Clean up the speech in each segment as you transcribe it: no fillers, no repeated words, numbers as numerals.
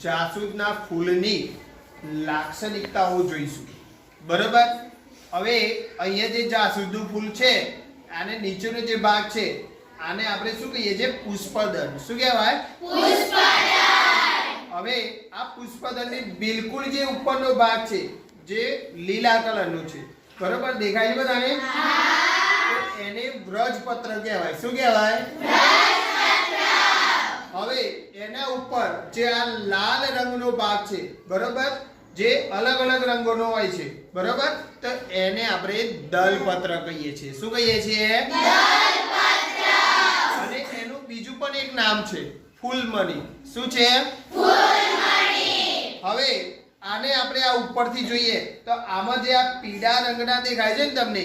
જાસૂદના ફૂલની લાક્ષણિકતાઓ જોઈશું. બરોબર. હવે અહીંયા જે જાસૂદનું ફૂલ છે આને નીચેનો જે ભાગ છે આને આપણે શું કહીએ છીએ? પુષ્પદળ. શું કહેવાય? પુષ્પદળ. હવે આ પુષ્પદળની બિલકુલ જે ઉપરનો ભાગ છે જે લીલા કલરનો છે, બરોબર, દેખાય છે બધાને? તો એને વ્રજપત્ર કહેવાય. શું કહેવાય? હવે એના ઉપર જે આ લાલ રંગનો ભાગ છે, બરોબર, જે અલગ અલગ રંગોનો હોય છે, બરોબર, તો એને આપણે દલપત્ર કહીએ છીએ. શું કહીએ છીએ? દલપત્ર. અને એનું બીજું પણ એક નામ છે, ફૂલમણી. શું છે? ફૂલમણી. હવે આને આપણે આ ઉપરથી જોઈએ તો આમાં જે આ પીળા રંગના દેખાય છે ને તમને,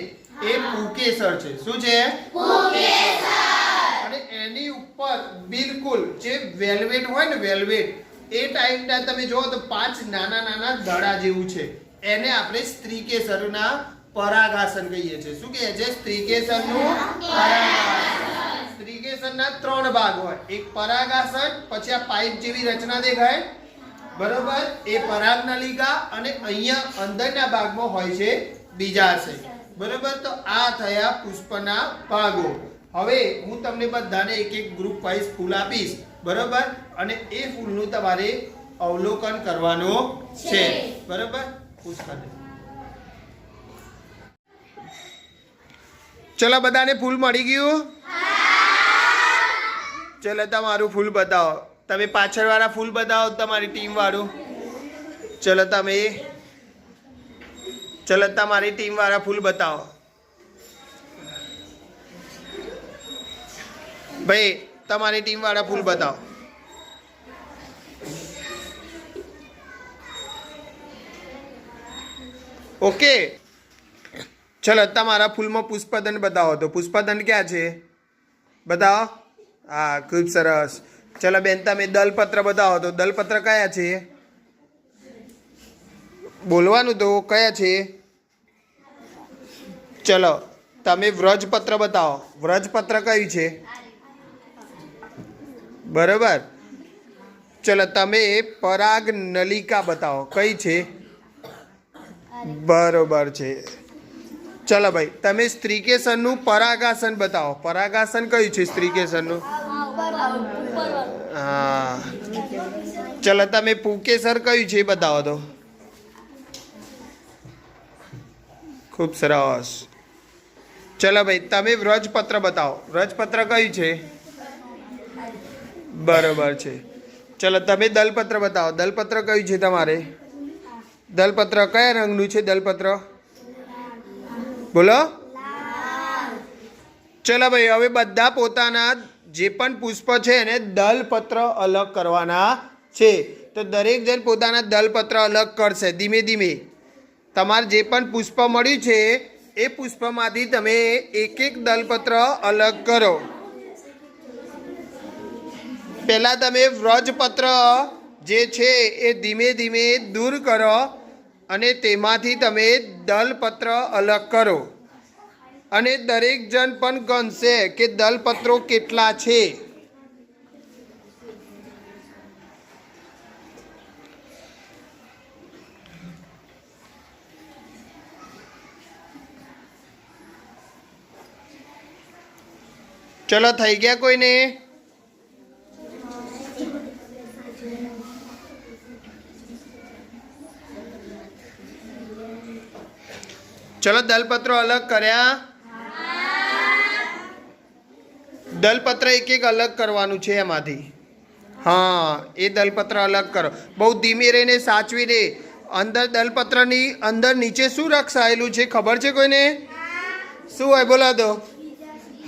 એ પુકેસર છે. શું છે? પુકેસર. અને એની ઉપર બિલકુલ જે વેલ્વેટ હોય ને, વેલ્વેટ, એ ટાઈપના તમે જો તો 5 નાના નાના દડા જેવું છે. એને આપણે સ્ત્રીકેસરના પરાગાસન કહીએ છીએ. શું કહીએ છીએ? સ્ત્રીકેસરનું પરાગાસન. સ્ત્રીકેસરના 3 ભાગ હોય. એક પરાગાસન, પછી આ પાઇપ જેવી રચના દેખાય, બરોબર, એ પરાગનલિકા, અને અહીંયા અંદરના ભાગમાં હોય છે બીજાશય. બરોબર. તો આ થયા પુષ્પના ભાગો. હવે હું તમને બધાને એક એક ગ્રુપ વાઇઝ ફૂલ આપીશ, બરોબર, અને એ ફૂલનું તમારે અવલોકન કરવાનું છે. બરોબર. પુષ્પ. ચલો, બધાને ફૂલ મળી ગયું? ચલો, તમારું ફૂલ બતાવો. તમે પાછળ વાળા ફૂલ બતાવો, તમારી ટીમ વાળું. ચલો, તમારી ટીમ વાળા ફૂલ બતાવો. ભાઈ, તમારી ટીમ વાળા ફૂલ બતાવો. ઓકે, ચલો, તમારા ફૂલમાં પુષ્પદંડ બતાવો. તો પુષ્પદંડ ક્યાં છે? બતાવો. હા, ખૂબ સરસ. ચલો બેન, તમે દલપત્ર બતાવો. તો દલપત્ર કયા છે? બોલવાનું તો કયા છે? ચલો, તમે વ્રજપત્ર બતાવો. વ્રજપત્ર કયું છે? બરોબર. ચલો, તમે પરાગનલિકા બતાવો. કઈ છે? બરોબર છે. ચલો ભાઈ, તમે સ્ત્રીકેસરનું પરાગાસન બતાવો. પરાગાસન કયું છે સ્ત્રીકેસરનું? હા. ચલો, તમે પુકેસર કયું છે બતાવો. તો ખૂબ સરસ. ચલો ભાઈ, તમે વ્રજપત્ર બતાવો. વ્રજપત્ર કયું છે? બરોબર છે. ચલો, તમે દલપત્ર બતાવો. દલપત્ર કયું છે તમારે? દલપત્ર કયા રંગનું છે? દલપત્ર બોલો. ચલો ભાઈ, હવે બધા પોતાના જે પણ પુષ્પ છે એને દલપત્ર અલગ કરવાના છે. તો દરેક જણ પોતાના દલપત્ર અલગ કરશે. ધીમે ધીમે તમારે જે પણ પુષ્પ મળ્યું છે એ પુષ્પમાંથી તમે એક એક દલપત્ર અલગ કરો. પહેલા તમે વ્રજપત્ર જે છે એ ધીમે ધીમે દૂર કરો અને તેમાંથી તમે દલપત્ર અલગ કરો. અને દરેક જણ પણ ગણશે કે દલપત્રો કેટલા છે. ચલો, થઈ ગયા કોઈને? ચલો, દલપત્રો અલગ કર્યા? દલપત્ર એક એક અલગ કરવાનું છે એમાંથી. હા, એ દલપત્ર અલગ કરો. બહુ ધીમે રહીને સાચવીને. અંદર દલપત્રની અંદર નીચે શું રક્ષાયેલું છે ખબર છે કોઈને? શું હોય? બોલા દો.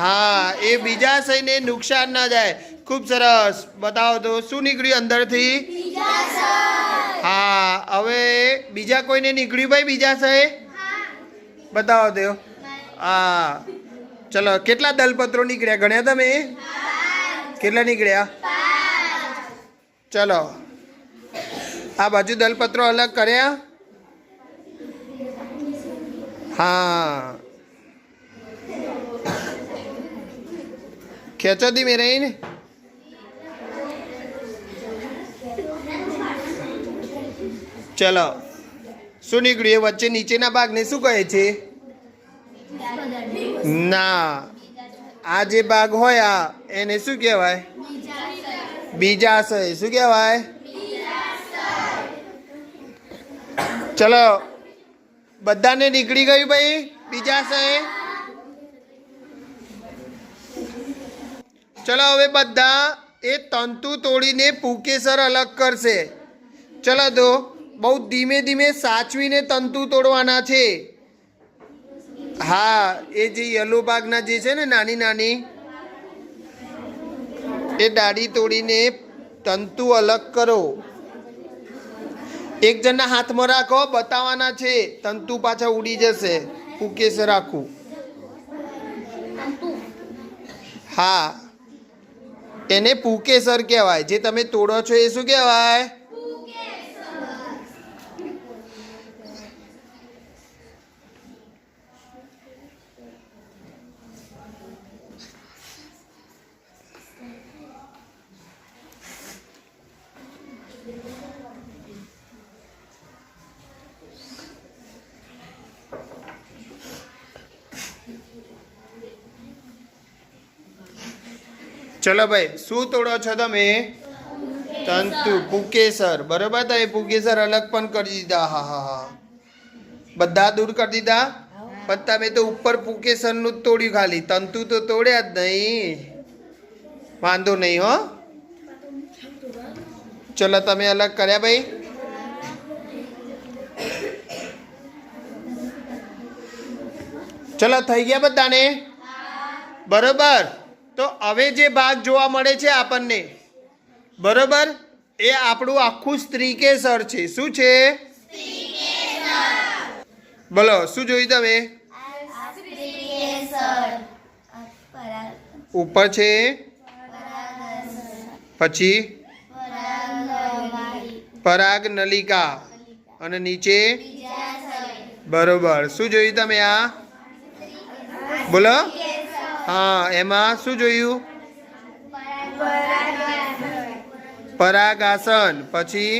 હા, એ બીજાશયને નુકસાન ના જાય. ખૂબ સરસ. બતાવો તો શું નીકળ્યું અંદરથી? હા. હવે બીજા કોઈને નીકળ્યું ભાઈ બીજાશય? બતાવો દો. હા. ચલો, કેટલા દલપત્રો નીકળ્યા? ગણ્યા તમે? કેટલા નીકળ્યા? ચલો, આ બાજુ દલપત્રો અલગ કર્યા? હા. ખેંચો ધીમે રહીને. ચલો શું નીકળ્યું? વચ્ચે નીચેના ભાગને શું કહે છે? ના, આ જે ભાગ હોય આ એને શું કહેવાય? બીજાશય. શું કહેવાય? ચલો બધાને નીકળી ગયું ભાઈ બીજાશય? ચલો હવે બધા એ તંતુ તોડીને પુકેસર અલગ કરશે. ચલો તો બહુ ધીમે ધીમે સાચવીને તંતુ તોડવાના છે. હા, એ જે યલો ભાગના જે છે ને નાની નાની એ ડાળી તોડીને તંતુ અલગ કરો. એક જણના હાથમાં રાખો, બતાવવાના છે. તંતુ પાછા ઉડી જશે. પુકેસર રાખવું. હા, એને પુકેસર કહેવાય. જે તમે તોડો છો એ શું કહેવાય? ચલો ભાઈ, શું તોડો છો તમે? તંતુ, પુકેસર. બરોબર, તો એ પુકેસર અલગ પણ કરી દીધા. હા હા હા, બધા દૂર કરી દીધા. પણ તમે તો ઉપર પુકેસરનું જ તોડ્યું, ખાલી તંતુ તો તોડ્યા જ નહીં. વાંધો નહીં હો. ચલો તમે અલગ કર્યા ભાઈ. ચલો થઈ ગયા બધાને? બરોબર. તો હવે જે ભાગ જોવા મળે છે આપણને, બરોબર, એ આપણું આખું સ્ત્રીકેસર છે. શું છે? બોલો શું જોયું તમે? ઉપર છે, પછી પરાગ નલિકા અને નીચે. બરોબર, શું જોયું તમે? આ બોલો. હા, એમાં શું જોયું? પરાગાસન, પછી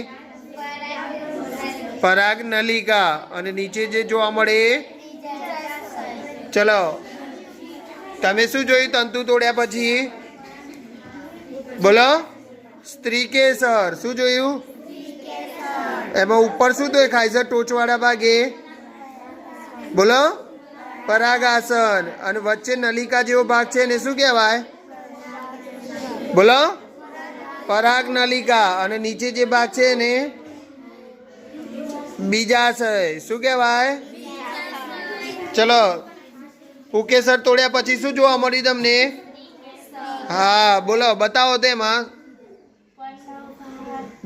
પરાગ નલિકા અને નીચે જે જોવા મળે. ચલો તમે શું જોયું તંતુ તોડ્યા પછી? બોલો. સ્ત્રીકેસર. શું જોયું? એમાં ઉપર શું દેખાય છે ટોચવાળા ભાગે? બોલો. પરાગાસન. અને વચ્ચે નલિકા જેવો ભાગ છે એને શું કહેવાય? બોલો. પરાગ નલિકા. અને નીચે જે ભાગ છે એને બીજાશય. શું કહેવાય? ચલો પુકેસર તોડ્યા પછી શું જોવા મળ્યું તમને? હા બોલો, બતાવો તેમાં.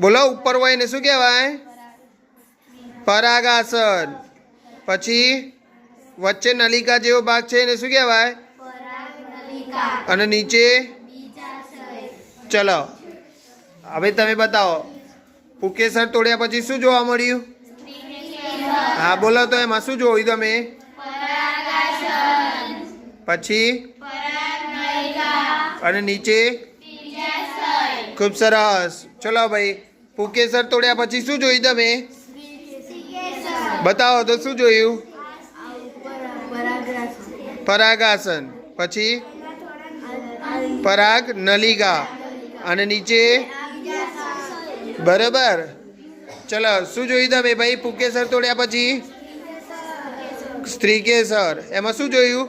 બોલો, ઉપર હોય ને શું કહેવાય? પરાગાસન. પછી વચ્ચે નલિકા જેવો ભાગ છે એને શું કહેવાય? અને નીચે. ચલો હવે તમે બતાવો, પુકેસર તોડ્યા પછી શું જોવા મળ્યું? હા બોલો, તો એમાં શું જોયું તમે? પછી અને નીચે. ખૂબ સરસ. ચલો ભાઈ, પુકેસર તોડ્યા પછી શું જોયું તમે? બતાવો તો શું જોયું? પરાગાસન. પછી પરાગ નલિકા અને નીચે. બરાબર. ચલો શું જોયું તમે ભાઈ પુકેસર તોડ્યા પછી? સ્ત્રીકેસર. એમાં શું જોયું?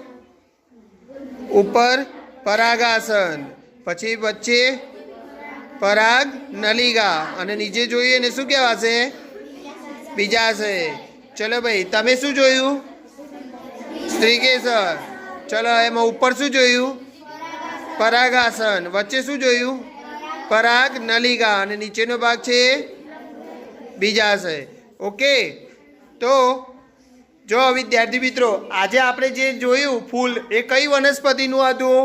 ઉપર પરાગાસન, પછી વચ્ચે પરાગ નલિકા અને નીચે જોઈએ ને શું કહેવાશે? બીજાશય. ચલો ભાઈ, તમે શું જોયું? સ્ત્રીકેસર. ચલો એમાં ઉપર શું જોયું? પરાગાસન. વચ્ચે શું જોયું? પરાગ નલિકા અને નીચેનો ભાગ છે બીજાશય. ઓકે, તો જો વિદ્યાર્થી મિત્રો, આજે આપણે જે જોયું ફૂલ એ કઈ વનસ્પતિનું હતું?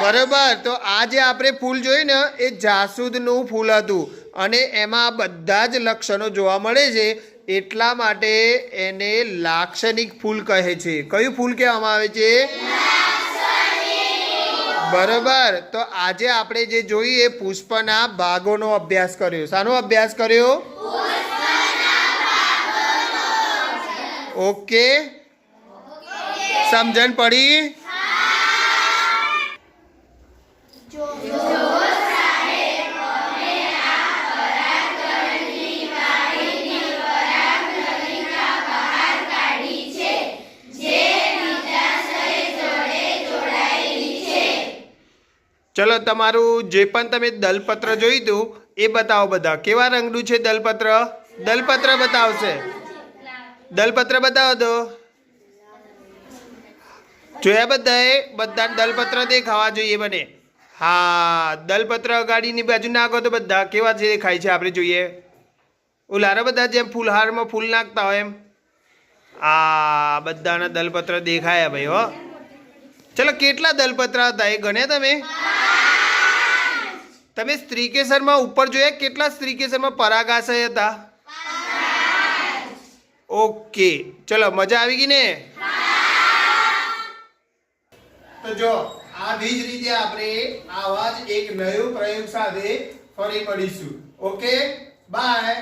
બરાબર. તો આ જે આપણે ફૂલ જોયું ને એ જાસૂદનું ફૂલ હતું અને એમાં બધા જ લક્ષણો જોવા મળે છે. એટલા માટે એને લાક્ષણિક ફૂલ કહે છે. કયું ફૂલ કહેવામાં આવે છે? બરોબર. તો આજે આપણે જે જોયું એ પુષ્પના ભાગોનો અભ્યાસ કર્યો. શાનો અભ્યાસ કર્યો? ઓકે, સમજણ પડી? ચલો, તમારું જે પણ તમે દલપત્ર જોયું હતું એ બતાવો. બધા કેવા રંગનું છે દલપત્ર? દલપત્ર બતાવશે. દલપત્ર બતાવો તો. જોયા બધાએ? બધા દલપત્ર દેખાવા જોઈએ મને. હા, દલપત્ર અગાડીની બાજુ નાખો તો બધા કેવા જે દેખાય છે આપણે જોઈએ. ઓલારા બધા જેમ ફૂલહારમાં ફૂલ નાખતા હોય એમ. આ બધાના દલપત્ર દેખાયા ભાઈ. હો, ચલો, કેટલા દલપત્ર હતા એ ગણ્યા તમે? તમે સ્ત્રીકેસરમાં ઉપર જોયા? કેટલા સ્ત્રીકેસરમાં પરાગાશય હતા? ઓકે, ચલો, મજા આવી ગઈ ને? તો જો આવી જ રીતે આપણે આવા જ એક નયો પ્રયોગ સાથે ફરી મળીશું. Okay, by.